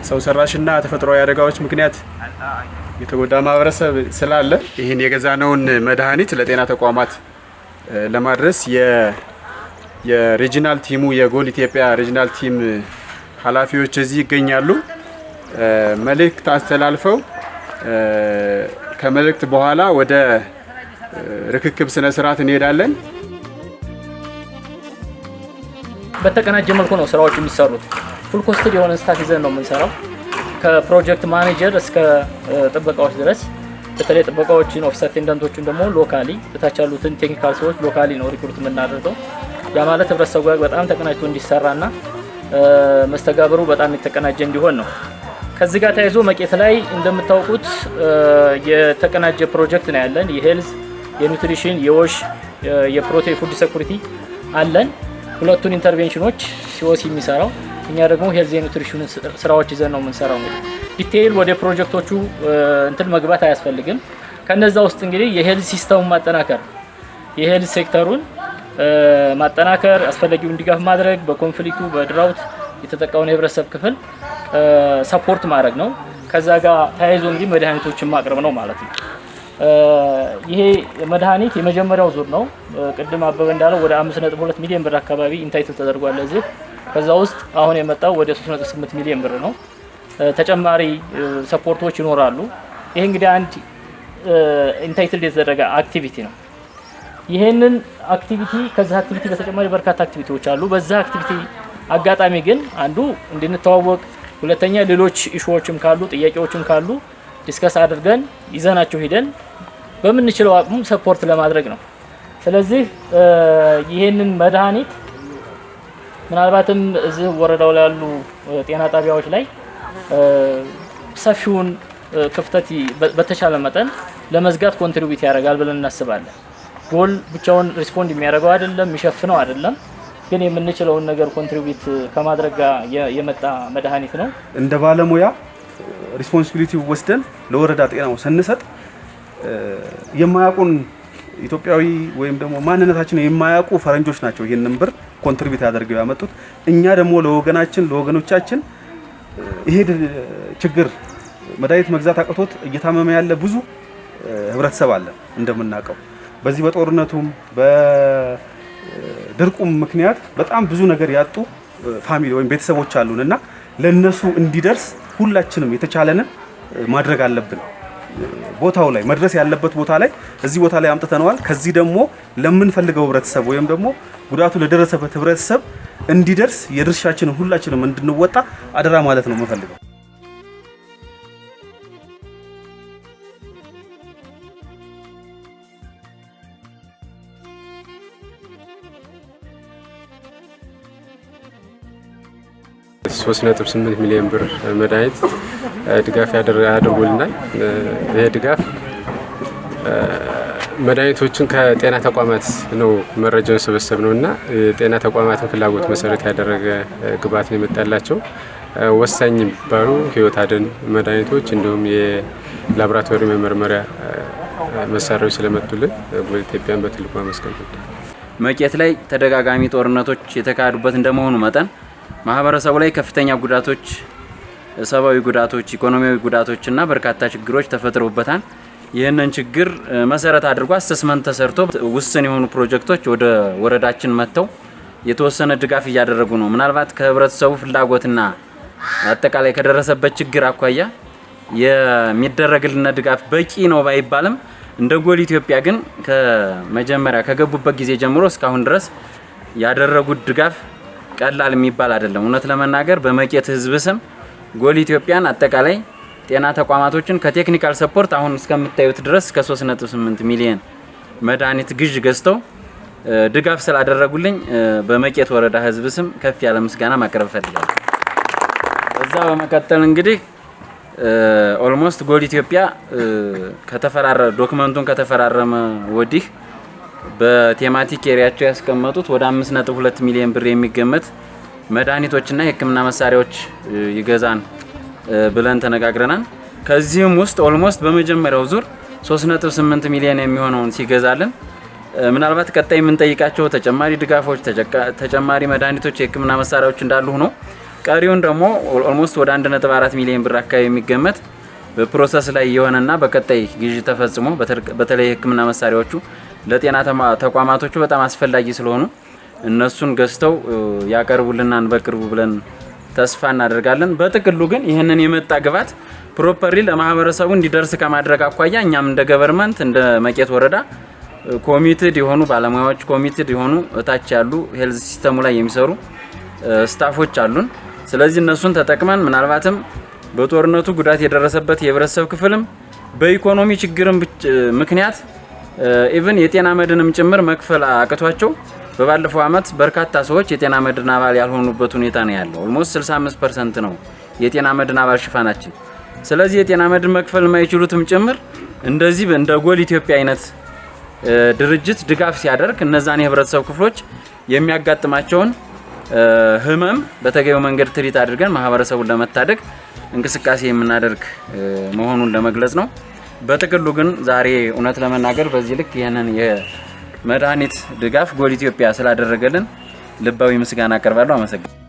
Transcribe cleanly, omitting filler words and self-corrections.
ሰው ሰራሽና ተፈጥሯዊ አደጋዎች ምክንያት የተጎዳ ማህበረሰብ ስላለ ይህን የገዛነውን መድኃኒት ለጤና ተቋማት ለማድረስ የሪጂናል ቲሙ የጎል ኢትዮጵያ ሪጂናል ቲም ኃላፊዎች እዚህ ይገኛሉ። መልእክት አስተላልፈው ከመልእክት በኋላ ወደ ርክክብ ስነ ስርዓት እንሄዳለን። በተቀናጀ መልኩ ነው ስራዎች የሚሰሩት። ፉል ኮስትድ የሆነ ስታፍ ይዘን ነው የምንሰራው ከፕሮጀክት ማኔጀር እስከ ጥበቃዎች ድረስ። በተለይ ጥበቃዎችን ኦፊስ አቴንዳንቶችን ደግሞ ሎካሊ በታች ያሉትን ቴክኒካል ሰዎች ሎካሊ ነው ሪክሩት የምናደርገው። ያ ማለት ህብረተሰቡ ጋር በጣም ተቀናጅቶ እንዲሰራና መስተጋብሩ በጣም የተቀናጀ እንዲሆን ነው። ከዚህ ጋር ተያይዞ መቄት ላይ እንደምታውቁት የተቀናጀ ፕሮጀክት ነው ያለን። የሄልዝ፣ የኒውትሪሽን፣ የዎሽ፣ የፕሮቴin ፉድ ሴኩሪቲ አለን። ሁለቱን ኢንተርቬንሽኖች ሲኦሲ የሚሰራው እኛ ደግሞ ሄልዝ ኒውትሪሽን ስራዎች ይዘን ነው የምንሰራው። እንግዲህ ዲቴይል ወደ ፕሮጀክቶቹ እንትን መግባት አያስፈልግም። ከነዛ ውስጥ እንግዲህ የሄልዝ ሲስተሙን ማጠናከር፣ የሄልዝ ሴክተሩን ማጠናከር፣ አስፈላጊውን ድጋፍ ማድረግ፣ በኮንፍሊክቱ በድራውት የተጠቃውን የህብረተሰብ ክፍል ሰፖርት ማድረግ ነው። ከዛ ጋር ተያይዞ እንግዲህ መድኃኒቶችን ማቅረብ ነው ማለት ነው። ይሄ መድኃኒት የመጀመሪያው ዙር ነው። ቅድም አበበ እንዳለው ወደ 5.2 ሚሊዮን ብር አካባቢ ኢንታይትል ተደርጓል ለዚህ። ከዛ ውስጥ አሁን የመጣው ወደ 3.8 ሚሊዮን ብር ነው። ተጨማሪ ሰፖርቶች ይኖራሉ። ይሄ እንግዲህ አንድ ኢንታይትል የተደረገ አክቲቪቲ ነው። ይሄንን አክቲቪቲ ከዛ አክቲቪቲ በተጨማሪ በርካታ አክቲቪቲዎች አሉ። በዛ አክቲቪቲ አጋጣሚ ግን አንዱ እንድንተዋወቅ፣ ሁለተኛ ሌሎች ኢሹዎችም ካሉ ጥያቄዎችም ካሉ ዲስከስ አድርገን ይዘናቸው ሄደን በምንችለው አቅም ሰፖርት ለማድረግ ነው። ስለዚህ ይሄንን መድኃኒት ምናልባትም እዚህ ወረዳው ላይ ያሉ ጤና ጣቢያዎች ላይ ሰፊውን ክፍተት በተቻለ መጠን ለመዝጋት ኮንትሪቢዩት ያደርጋል ብለን እናስባለን። ጎል ብቻውን ሪስፖንድ የሚያደርገው አይደለም፣ የሚሸፍነው አይደለም። ግን የምንችለውን ነገር ኮንትሪቢዩት ከማድረግ ጋር የመጣ መድኃኒት ነው። እንደ ባለሙያ ሪስፖንሲቢሊቲ ወስደን ለወረዳ ጤናው ስንሰጥ የማያውቁን ኢትዮጵያዊ ወይም ደግሞ ማንነታችን የማያውቁ ፈረንጆች ናቸው ይሄንን ብር ኮንትሪቢዩት ያደርገው ያመጡት። እኛ ደግሞ ለወገኖቻችን ይሄ ችግር መድኃኒት መግዛት አቅቶት እየታመመ ያለ ብዙ ህብረተሰብ አለ እንደምናውቀው። በዚህ በጦርነቱም በድርቁም ምክንያት በጣም ብዙ ነገር ያጡ ፋሚሊ ወይም ቤተሰቦች አሉንና ለነሱ እንዲደርስ ሁላችንም የተቻለንን ማድረግ አለብን። ቦታው ላይ መድረስ ያለበት ቦታ ላይ እዚህ ቦታ ላይ አምጥተናል። ከዚህ ደግሞ ለምንፈልገው ህብረተሰብ ወይም ደግሞ ጉዳቱ ለደረሰበት ህብረተሰብ እንዲደርስ የድርሻችንን ሁላችንም እንድንወጣ አደራ ማለት ነው የምፈልገው። $3.8 ሚሊዮን ብር መድኃኒት ድጋፍ ያደርጉልናል። ይሄ ድጋፍ መድኃኒቶችን ከጤና ተቋማት ነው መረጃውን ሰበሰብ ነውና የጤና ተቋማትን ፍላጎት መሰረት ያደረገ ግብዓት ነው የመጣላቸው። ወሳኝ የሚባሉ ህይወት አድን መድኃኒቶች እንዲሁም የላቦራቶሪ መመርመሪያ መሳሪያዎች ስለመጡልን ኢትዮጵያን በትልቁ ማመስገን ይፈልጋል። መቄት ላይ ተደጋጋሚ ጦርነቶች የተካሄዱበት እንደመሆኑ መጠን ማህበረሰቡ ላይ ከፍተኛ ጉዳቶች፣ ሰብአዊ ጉዳቶች፣ ኢኮኖሚያዊ ጉዳቶች እና በርካታ ችግሮች ተፈጥረውበታል። ይህንን ችግር መሰረት አድርጎ አሰስመንት ተሰርቶ ውስን የሆኑ ፕሮጀክቶች ወደ ወረዳችን መጥተው የተወሰነ ድጋፍ እያደረጉ ነው። ምናልባት ከህብረተሰቡ ፍላጎትና አጠቃላይ ከደረሰበት ችግር አኳያ የሚደረግልን ድጋፍ በቂ ነው ባይባልም እንደ ጎል ኢትዮጵያ ግን ከመጀመሪያ ከገቡበት ጊዜ ጀምሮ እስካሁን ድረስ ያደረጉት ድጋፍ ቀላል የሚባል አይደለም። እውነት ለመናገር በመቄት ህዝብ ስም ጎል ኢትዮጵያን አጠቃላይ ጤና ተቋማቶችን ከቴክኒካል ሰፖርት አሁን እስከምታዩት ድረስ ከ3.8 ሚሊዮን መድኃኒት ግዥ ገዝተው ድጋፍ ስላደረጉልኝ በመቄት ወረዳ ህዝብ ስም ከፍ ያለ ምስጋና ማቅረብ ፈልጋለሁ። እዛ በመቀጠል እንግዲህ ኦልሞስት ጎል ኢትዮጵያ ዶክመንቱን ከተፈራረመ ወዲህ በቴማቲክ ኤሪያቸው ያስቀመጡት ወደ 5.2 ሚሊዮን ብር የሚገመት መድኃኒቶችና የህክምና መሳሪያዎች ይገዛን ብለን ተነጋግረናል። ከዚህም ውስጥ ኦልሞስት በመጀመሪያው ዙር 3.8 ሚሊዮን የሚሆነውን ሲገዛልን ምናልባት ቀጣይ የምንጠይቃቸው ተጨማሪ ድጋፎች፣ ተጨማሪ መድኃኒቶች፣ የህክምና መሳሪያዎች እንዳሉ ሆኖ ቀሪውን ደግሞ ኦልሞስት ወደ 1.4 ሚሊዮን ብር አካባቢ የሚገመት በፕሮሰስ ላይ የሆነና በቀጣይ ግዢ ተፈጽሞ በተለይ የህክምና መሳሪያዎቹ ለጤና ተቋማቶቹ በጣም አስፈላጊ ስለሆኑ እነሱን ገዝተው ያቀርቡልናን በቅርቡ ብለን ተስፋ እናደርጋለን። በጥቅሉ ግን ይህንን የመጣ ግብዓት ፕሮፐርሊ ለማህበረሰቡ እንዲደርስ ከማድረግ አኳያ እኛም እንደ ገቨርንመንት እንደ መቄት ወረዳ ኮሚትድ የሆኑ ባለሙያዎች ኮሚትድ የሆኑ እታች ያሉ ሄልዝ ሲስተሙ ላይ የሚሰሩ ስታፎች አሉን። ስለዚህ እነሱን ተጠቅመን ምናልባትም በጦርነቱ ጉዳት የደረሰበት የህብረተሰብ ክፍልም በኢኮኖሚ ችግርም ምክንያት ኢቭን የጤና መድንም ጭምር መክፈል አቅቷቸው በባለፈው አመት በርካታ ሰዎች የጤና መድን አባል ያልሆኑበት ሁኔታ ነው ያለው። ኦልሞስት 65% ነው የጤና መድን አባል ሽፋናችን። ስለዚህ የጤና መድን መክፈል የማይችሉትም ጭምር እንደዚህ እንደ ጎል ኢትዮጵያ አይነት ድርጅት ድጋፍ ሲያደርግ እነዛን የህብረተሰብ ክፍሎች የሚያጋጥማቸውን ህመም በተገቢው መንገድ ትሪት አድርገን ማህበረሰቡን ለመታደግ እንቅስቃሴ የምናደርግ መሆኑን ለመግለጽ ነው። በጥቅሉ ግን ዛሬ እውነት ለመናገር በዚህ ልክ ይሄንን የመድኃኒት ድጋፍ ጎል ኢትዮጵያ ስላደረገልን ልባዊ ምስጋና አቀርባለሁ። አመሰግናለሁ።